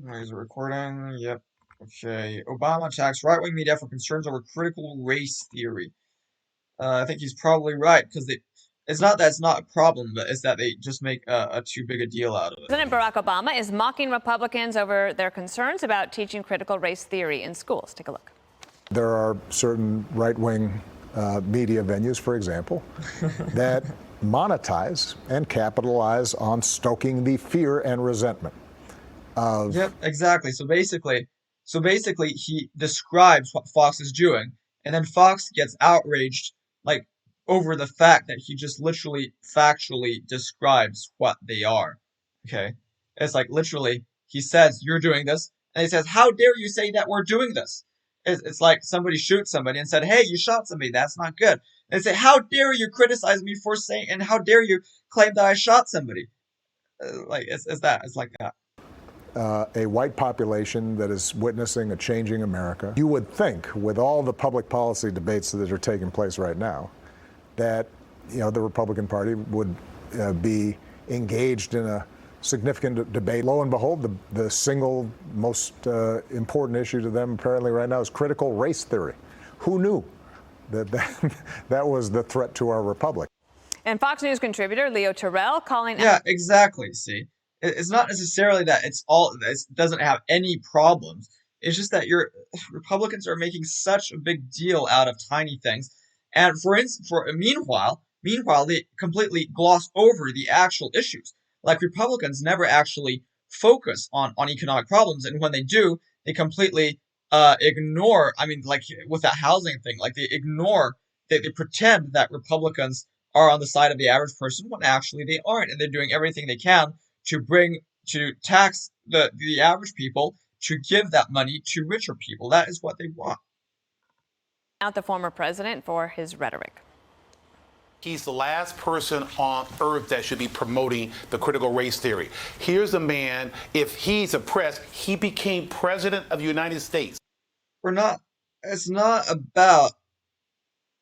There's a recording. Yep. Okay. Obama attacks right-wing media for concerns over critical race theory. I think he's probably right because it's not that it's not a problem, but it's that they just make a too big a deal out of it. President Barack Obama is mocking Republicans over their concerns about teaching critical race theory in schools. Take a look. There are certain right-wing media venues, for example, that monetize and capitalize on stoking the fear and resentment of. Yep, exactly. So basically, he describes what Fox is doing, and then Fox gets outraged, like over the fact that he just literally factually describes what they are. Okay, it's like literally he says you're doing this, and he says, "How dare you say that we're doing this?" It's like somebody shoots somebody and said, "Hey, you shot somebody. That's not good." And they say, "How dare you criticize me for saying?" And how dare you claim that I shot somebody? Like it's like that. A white population that is witnessing a changing America. You would think, with all the public policy debates that are taking place right now, that the Republican Party would be engaged in a significant debate. Lo and behold, the single most important issue to them apparently right now is critical race theory. Who knew that was the threat to our republic? And Fox News contributor Leo Terrell calling Yeah, exactly. See, it's not necessarily that it doesn't have any problems. It's just that your Republicans are making such a big deal out of tiny things, and for instance, meanwhile, they completely gloss over the actual issues. Like Republicans never actually focus on economic problems, and when they do, they completely ignore. I mean, like with that housing thing, like they pretend that Republicans are on the side of the average person when actually they aren't, and they're doing everything they can to tax the average people to give that money to richer people. That is what they want. out the former president for his rhetoric. He's the last person on earth that should be promoting the critical race theory. Here's a man, if he's oppressed, he became president of the United States. It's not about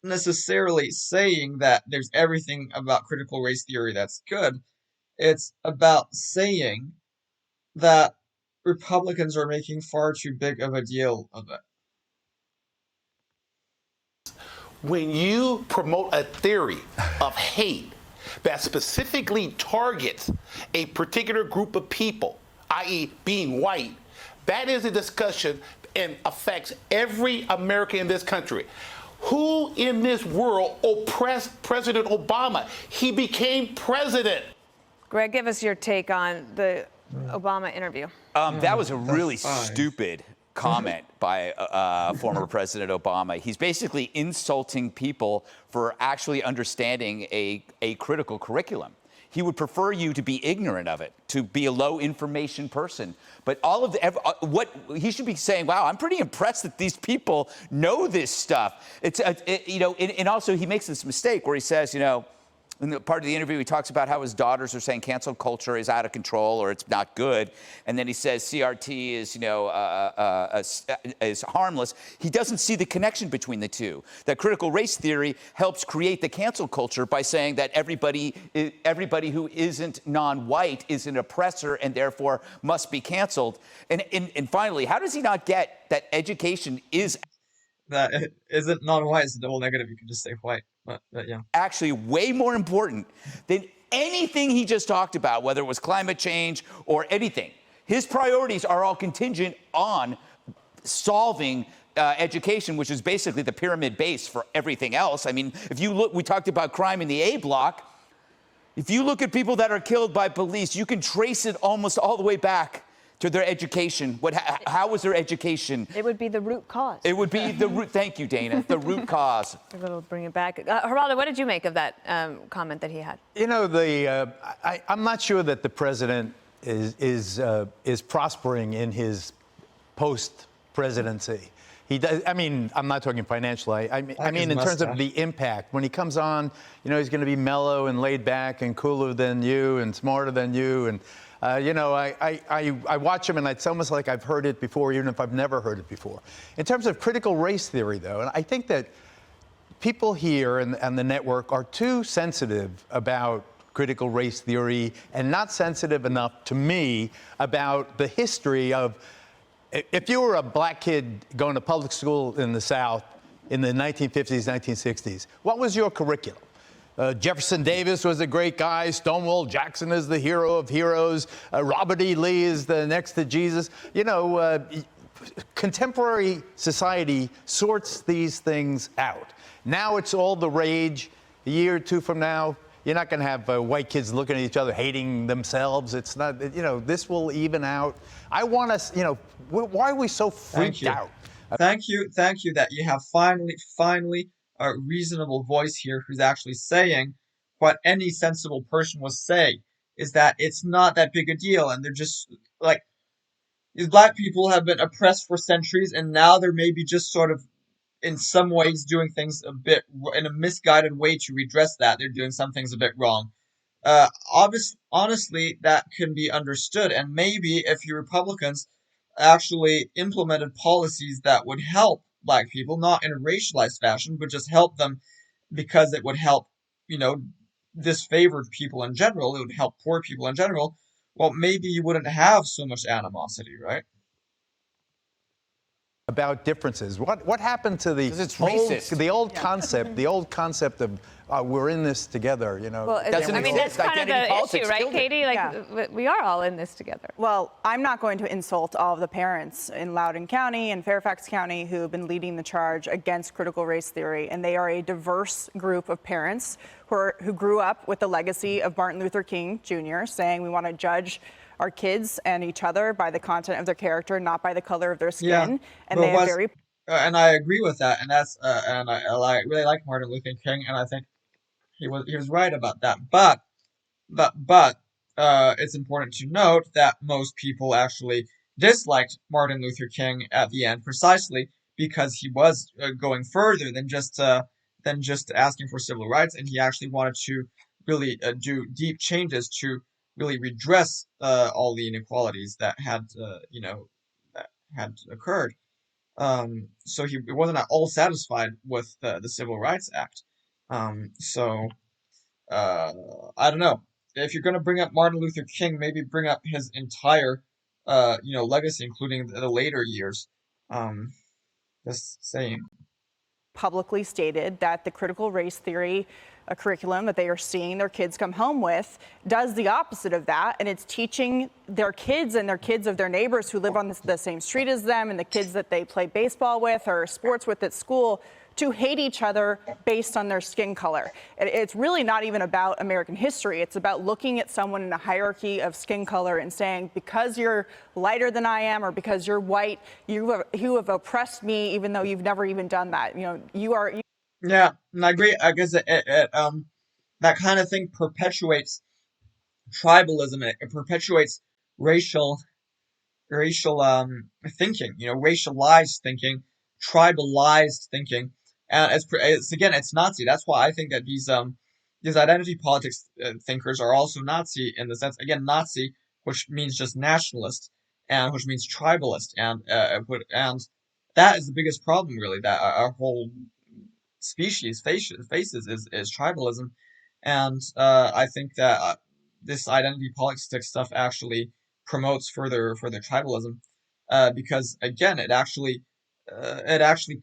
necessarily saying that there's everything about critical race theory that's good. It's about saying that Republicans are making far too big of a deal of it. When you promote a theory of hate that specifically targets a particular group of people, i.e. being white, that is a discussion and affects every American in this country. Who in this world oppressed President Obama? He became president. Greg, give us your take on the Obama interview. That was a really stupid comment by former President Obama. He's basically insulting people for actually understanding a critical curriculum. He would prefer you to be ignorant of it, to be a low information person. But all of what he should be saying, wow, I'm pretty impressed that these people know this stuff. And also he makes this mistake where he says, in the part of the interview, he talks about how his daughters are saying cancel culture is out of control or it's not good. And then he says CRT is harmless. He doesn't see the connection between the two. That critical race theory helps create the cancel culture by saying that everybody who isn't non-white is an oppressor and therefore must be canceled. And finally, how does he not get that education is That isn't non-white, it's a double negative. You can just say white. But yeah. actually way more important than anything he just talked about, whether it was climate change or anything. His priorities are all contingent on solving education, which is basically the pyramid base for everything else. I mean, if you look, we talked about crime in the A block. If you look at people that are killed by police, you can trace it almost all the way back to their education. How was their education? It would be the root cause. It would be the root. Thank you, Dana. The root cause. We'll bring it back. Geraldo, what did you make of that comment that he had? I'm not sure that the president is prospering in his post-presidency. He does. I mean, I'm not talking financially. I mean, in terms of the impact. When he comes on, he's going to be mellow and laid back and cooler than you and smarter than you. And I watch him, and it's almost like I've heard it before, even if I've never heard it before. In terms of critical race theory, though, and I think that people here and the network are too sensitive about critical race theory and not sensitive enough to me about the history of, if you were a black kid going to public school in the South in the 1950s, 1960s, what was your curriculum? Jefferson Davis was a great guy. Stonewall Jackson is the hero of heroes. Robert E. Lee is the next to Jesus. You know, contemporary society sorts these things out. Now it's all the rage. A year or two from now, you're not going to have white kids looking at each other, hating themselves. It's not, you know, this will even out. I want us, you know, why are we so freaked out? Thank you that you have finally a reasonable voice here who's actually saying what any sensible person would say, is that it's not that big a deal, and they're just like, these black people have been oppressed for centuries, and now they're maybe just sort of in some ways doing things a bit in a misguided way to redress that. They're doing some things a bit wrong. Honestly, that can be understood, and maybe if you Republicans actually implemented policies that would help black people, not in a racialized fashion, but just help them because it would help, you know, disfavored people in general, it would help poor people in general, well, maybe you wouldn't have so much animosity, right? About differences. What happened to the old concept of we're in this together, you know? Well, I mean, that's kind of the issue, right, Katie? Like, we are all in this together. Well, I'm not going to insult all of the parents in Loudoun County and Fairfax County who have been leading the charge against critical race theory, and they are a diverse group of parents who grew up with the legacy of Martin Luther King Jr. saying we want to judge our kids and each other by the content of their character, not by the color of their skin. Yeah, and they have very and I agree with that, and that's and I really like Martin Luther King, and I think he was right about that. But it's important to note that most people actually disliked Martin Luther King at the end precisely because he was going further than just asking for civil rights, and he actually wanted to really do deep changes to really redress all the inequalities that had occurred. So he wasn't at all satisfied with the Civil Rights Act. So I don't know. If you're going to bring up Martin Luther King, maybe bring up his entire legacy, including the later years. Just saying. Publicly stated that the critical race theory curriculum that they are seeing their kids come home with does the opposite of that, and it's teaching their kids and their kids of their neighbors who live on the same street as them and the kids that they play baseball with or sports with at school to hate each other based on their skin color. It's really not even about American history. It's about looking at someone in a hierarchy of skin color and saying, because you're lighter than I am or because you're white, you have oppressed me, even though you've never even done that. You know, you are. Yeah, and I agree. I guess that kind of thing perpetuates tribalism. It perpetuates racial thinking. You know, racialized thinking, tribalized thinking. And it's Nazi. That's why I think that these identity politics thinkers are also Nazi in the sense, again, Nazi, which means just nationalist, and which means tribalist, and that is the biggest problem, really, that our whole species faces is tribalism, and I think that this identity politics stuff actually promotes further tribalism, because again, it actually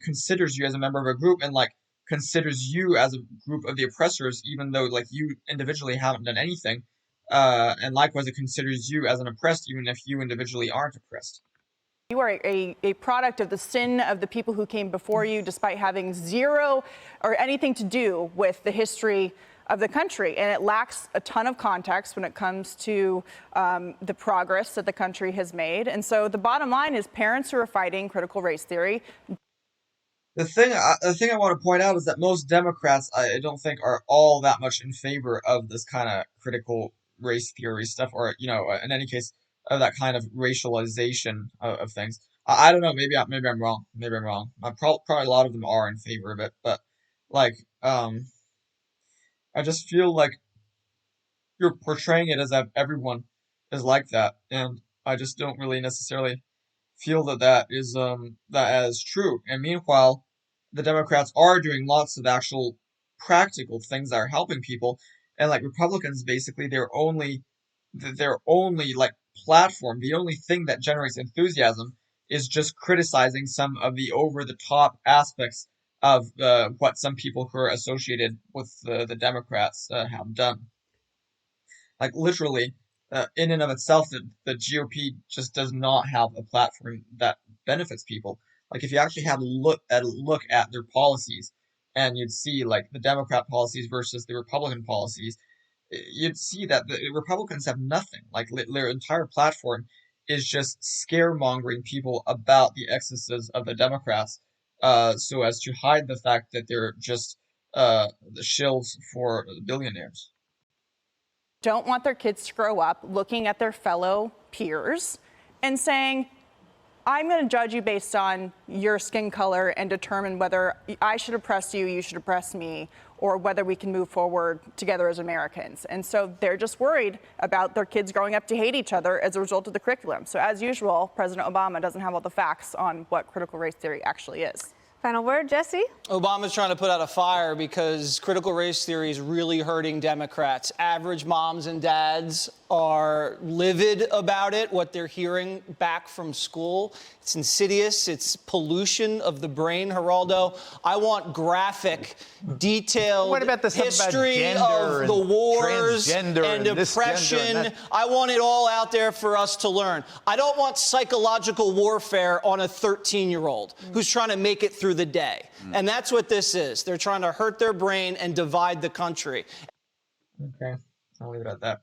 considers you as a member of a group and like considers you as a group of the oppressors, even though like you individually haven't done anything. And likewise, it considers you as an oppressed, even if you individually aren't oppressed. You are a product of the sin of the people who came before you, despite having zero or anything to do with the history of the country. And it lacks a ton of context when it comes to the progress that the country has made. And so the bottom line is parents who are fighting critical race theory. The thing I want to point out is that most Democrats, I don't think, are all that much in favor of this kind of critical race theory stuff, or, you know, in any case, of that kind of racialization of things. I don't know. Maybe I'm wrong. Maybe I'm wrong. Probably a lot of them are in favor of it, but like, I just feel like you're portraying it as if everyone is like that, and I just don't really necessarily feel that is true. And meanwhile, the Democrats are doing lots of actual practical things that are helping people. And like Republicans, basically, their only like platform, the only thing that generates enthusiasm is just criticizing some of the over-the-top aspects of what some people who are associated with the Democrats have done. Like literally, in and of itself, the GOP just does not have a platform that benefits people. Like if you actually had a look at their policies, and you'd see like the Democrat policies versus the Republican policies, you'd see that the Republicans have nothing. Like their entire platform is just scaremongering people about the excesses of the Democrats, so as to hide the fact that they're just the shills for the billionaires. Don't want their kids to grow up looking at their fellow peers and saying, I'm going to judge you based on your skin color and determine whether I should oppress you, you should oppress me, or whether we can move forward together as Americans. And so they're just worried about their kids growing up to hate each other as a result of the curriculum. So as usual, President Obama doesn't have all the facts on what critical race theory actually is. Final word, Jesse? Obama's trying to put out a fire because critical race theory is really hurting Democrats. Average moms and dads are livid about it, what they're hearing back from school. It's insidious. It's pollution of the brain, Geraldo. I want graphic, detailed What about the stuff about history gender of the and wars transgender and and this gender oppression. and that? I want it all out there for us to learn. I don't want psychological warfare on a 13-year-old who's trying to make it through the day. And that's what this is. They're trying to hurt their brain and divide the country. Okay, I'll leave it at that.